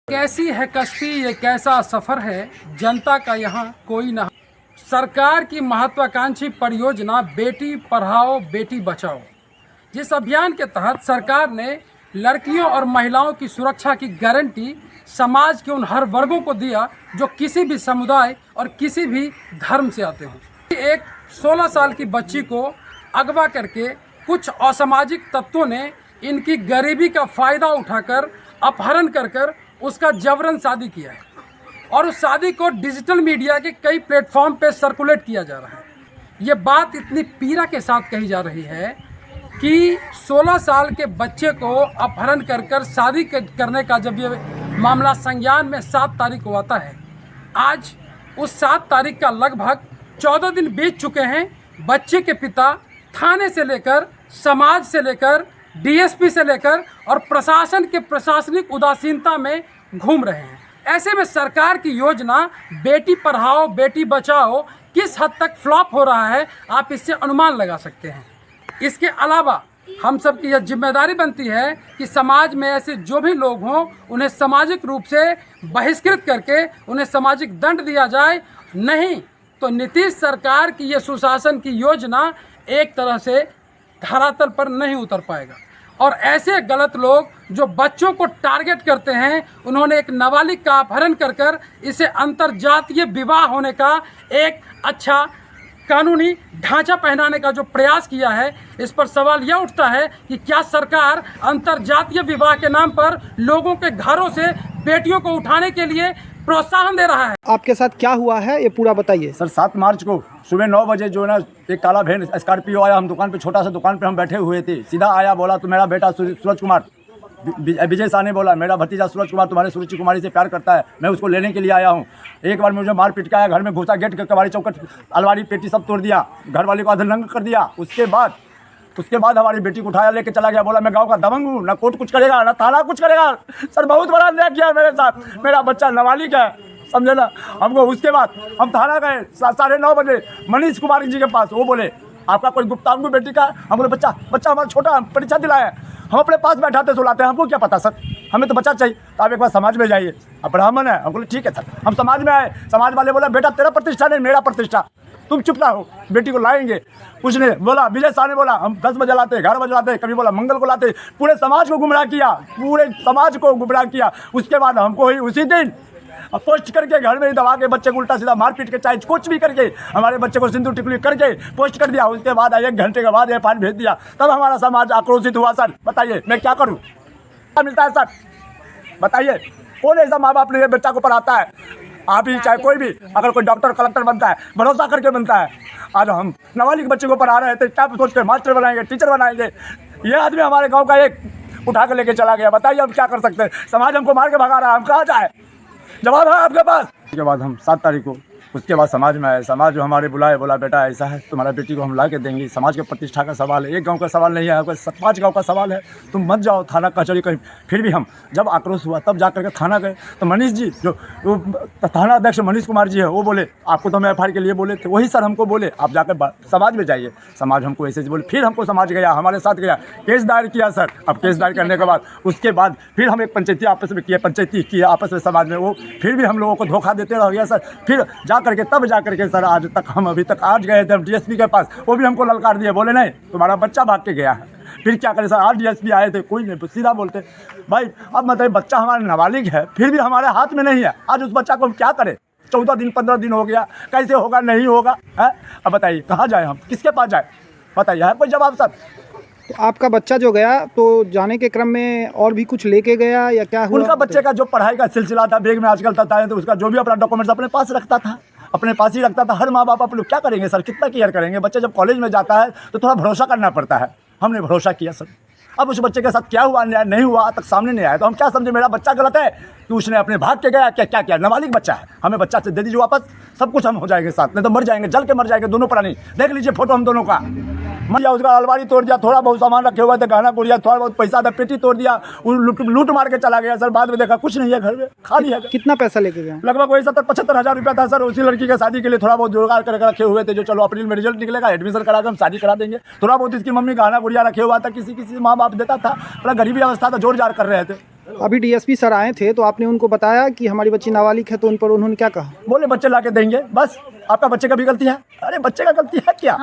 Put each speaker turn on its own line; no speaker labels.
कैसी है कश्ती, ये कैसा सफर है, जनता का यहाँ कोई ना। सरकार की महत्वाकांक्षी परियोजना बेटी पढ़ाओ बेटी बचाओ, जिस अभियान के तहत सरकार ने लड़कियों और महिलाओं की सुरक्षा की गारंटी समाज के उन हर वर्गों को दिया जो किसी भी समुदाय और किसी भी धर्म से आते हों। एक 16 साल की बच्ची को अगवा करके कुछ असामाजिक तत्वों ने इनकी गरीबी का फ़ायदा उठाकर अपहरण कर उसका जबरन शादी किया है और उस शादी को डिजिटल मीडिया के कई प्लेटफॉर्म पे सर्कुलेट किया जा रहा है। ये बात इतनी पीड़ा के साथ कही जा रही है कि 16 साल के बच्चे को अपहरण कर शादी करने का जब ये मामला संज्ञान में 7 तारीख को आता है, आज उस 7 तारीख का लगभग 14 दिन बीत चुके हैं। बच्चे के पिता थाने से लेकर, समाज से लेकर, डीएसपी से लेकर और प्रशासन के प्रशासनिक उदासीनता में घूम रहे हैं। ऐसे में सरकार की योजना बेटी पढ़ाओ बेटी बचाओ किस हद तक फ्लॉप हो रहा है, आप इससे अनुमान लगा सकते हैं। इसके अलावा हम सब की यह जिम्मेदारी बनती है कि समाज में ऐसे जो भी लोग हों उन्हें सामाजिक रूप से बहिष्कृत करके उन्हें सामाजिक दंड दिया जाए, नहीं तो नीतीश सरकार की यह सुशासन की योजना एक तरह से धरातल पर नहीं उतर पाएगा। और ऐसे गलत लोग जो बच्चों को टारगेट करते हैं, उन्होंने एक नाबालिग का अपहरण कर इसे अंतर्जातीय विवाह होने का एक अच्छा कानूनी ढांचा पहनाने का जो प्रयास किया है, इस पर सवाल यह उठता है कि क्या सरकार अंतर्जातीय विवाह के नाम पर लोगों के घरों से बेटियों को उठाने के लिए प्रोत्साहन दे रहा है।
आपके साथ क्या हुआ है ये पूरा बताइए।
सर 7 मार्च को सुबह 9 बजे जो है ना एक काला वैन स्कॉर्पियो आया। हम दुकान पे, छोटा सा दुकान पे हम बैठे हुए थे। सीधा आया, बोला तो मेरा बेटा सूरज कुमार, विजय साहनी बोला मेरा भतीजा सूरज कुमार तुम्हारे सुरुचि कुमारी से प्यार करता है, मैं उसको लेने के लिए आया हूँ। एक बार मुझे मार पीट के आया, घर में घुसा, गेट कबाड़ी चौकट अलमारी पेटी सब तोड़ दिया, घर वाले को अधरंग कर दिया। उसके बाद हमारी बेटी को उठाया, लेके चला गया। बोला मैं गांव का दबंग हूँ, ना कोर्ट कुछ करेगा ना थाना कुछ करेगा। सर बहुत बड़ा अन्याय किया मेरे साथ। मेरा बच्चा नाबालिग है, समझे ना। हमको उसके बाद हम थाना गए 9:30 बजे मनीष कुमार जी के पास। वो बोले आपका कोई गुप्तांगू बेटी का? हम बोले बच्चा हमारा छोटा परीक्षा दिलाया, हम अपने पास बैठाते सुलाते हैं, हमको क्या पता सर, हमें तो बच्चा चाहिए। तो आप एक बार समाज में जाइए, अब ब्राह्मण है। हम बोले ठीक है सर। हम समाज में आए, समाज वाले बोला बेटा तेरा प्रतिष्ठा नहीं मेरा प्रतिष्ठा, तुम चुप रहो, बेटी को लाएंगे। उसने बोला, विजय शाह ने बोला हम 10 बजे लाते, 11 बजे लाते, कभी बोला मंगल को लाते। पूरे समाज को गुमराह किया, पूरे समाज को गुमराह किया। उसके बाद हमको ही उसी दिन पोस्ट करके घर में ही दबा के बच्चे को उल्टा सीधा मार पीट के, चाहे कुछ भी करके हमारे बच्चे को सिंदूर टिकली करके पोस्ट कर दिया। उसके बाद 1 घंटे के बाद एफआईआर भेज दिया। तब हमारा समाज आक्रोशित हुआ। सर बताइए मैं क्या करूँ, क्या मिलता है सर बताइए? कौन ऐसा माँ बाप ने बच्चा को पढ़ाता है? आप ही चाहे कोई भी, अगर कोई डॉक्टर कलेक्टर बनता है भरोसा करके बनता है। आज हम नाबालिग बच्चे को पढ़ा रहे थे, क्या सोच के मास्टर बनाएंगे, टीचर बनाएंगे। ये आदमी हमारे गाँव का एक उठा के लेके चला गया। बताइए हम क्या कर सकते हैं? समाज हमको मार के भगा रहा है, हम कहाँ जाए? जवाब है आपके पास? उसके बाद हम 7 तारीख को उसके बाद समाज में आए। समाज जो हमारे बुलाए, बोला बेटा ऐसा है, तुम्हारा बेटी को हम ला के देंगे। समाज के प्रतिष्ठा का सवाल है, एक गांव का सवाल नहीं है, 5 गांव का सवाल है। तुम मत जाओ थाना कचहरी कहीं। फिर भी हम जब आक्रोश हुआ तब जा करके थाना गए तो मनीष जी जो थाना अध्यक्ष मनीष कुमार जी है, वो बोले आपको तो हम एफआईआर के लिए बोले थे, वही सर हमको बोले आप जाकर समाज में जाइए। समाज हमको ऐसे बोले। फिर हमको समाज गया, हमारे साथ गया, केस दायर किया सर। अब केस दायर करने के बाद उसके बाद फिर हम एक पंचायती आपस में किया आपस में समाज में। वो फिर भी हम लोगों को धोखा देते रह गया सर। फिर तब जा करके सर आज तक हम अभी तक आज गए थे हम डीएसपी के पास, वो भी हमको ललकार दिए, बोले नहीं तुम्हारा बच्चा भाग के गया है। फिर क्या करें सर, आज डीएसपी आए थे, कोई नहीं, सीधा बोलते भाई अब मतलब बच्चा हमारा नाबालिग है, फिर भी हमारे हाथ में नहीं है। आज उस बच्चा को हम क्या करें? 14 दिन 15 दिन हो गया, कैसे होगा नहीं होगा है? अब बताइए कहाँ जाए हम, किसके पास जाए बताइए, है कोई जवाब सर?
तो आपका बच्चा जो गया तो जाने के क्रम में और भी कुछ लेके गया या क्या हुआ?
उनका बच्चे का जो पढ़ाई का सिलसिला था, बैग में आजकल था, तो उसका जो भी अपना डॉक्यूमेंट्स अपने पास रखता था, अपने पास ही रखता था। हर माँ बाप आप लोग क्या करेंगे सर, कितना केयर करेंगे? बच्चा जब कॉलेज में जाता है तो थोड़ा भरोसा करना पड़ता है। हमने भरोसा किया सर। अब उस बच्चे के साथ क्या हुआ नहीं हुआ तक सामने नहीं आया, तो हम क्या समझे मेरा बच्चा गलत है कि उसने अपने भाग के गया? क्या क्या नाबालिग बच्चा है, हमें बच्चा से दे दीजिए वापस, सब कुछ हम हो जाएंगे साथ, नहीं तो मर जाएंगे, जल के मर जाएंगे दोनों प्राणी। देख लीजिए फोटो हम दोनों का। दिया, उसका अलमारी तोड़ दिया, थोड़ा बहुत सामान रखे हुए थे, गहना गुड़िया, थोड़ा बहुत पैसा था, पेटी तोड़ दिया, वो लूट मार के चला गया सर। बाद में देखा कुछ नहीं है घर में, खाली है।
कितना पैसा लेके गया?
लगभग वही 70-75 हज़ार रुपया था सर। उसी लड़की के शादी के लिए थोड़ा बहुत जोगाड़ करके रखे हुए थे, जो चलो अप्रैल में रिजल्ट निकलेगा, एडमिशन करा कर हम शादी करा देंगे। थोड़ा बहुत इसकी मम्मी गहना गुड़िया रखे हुआ था, किसी माँ बाप देता था, थोड़ा गरीबी अवस्था था, जोर जार कर रहे थे।
अभी डीएसपी सर आए थे तो आपने उनको बताया कि हमारी बच्ची नाबालिग है, तो उन पर उन्होंने क्या कहा?
बोले बच्चे ला के देंगे, बस आपका बच्चे का भी गलती है। अरे बच्चे का गलती है क्या?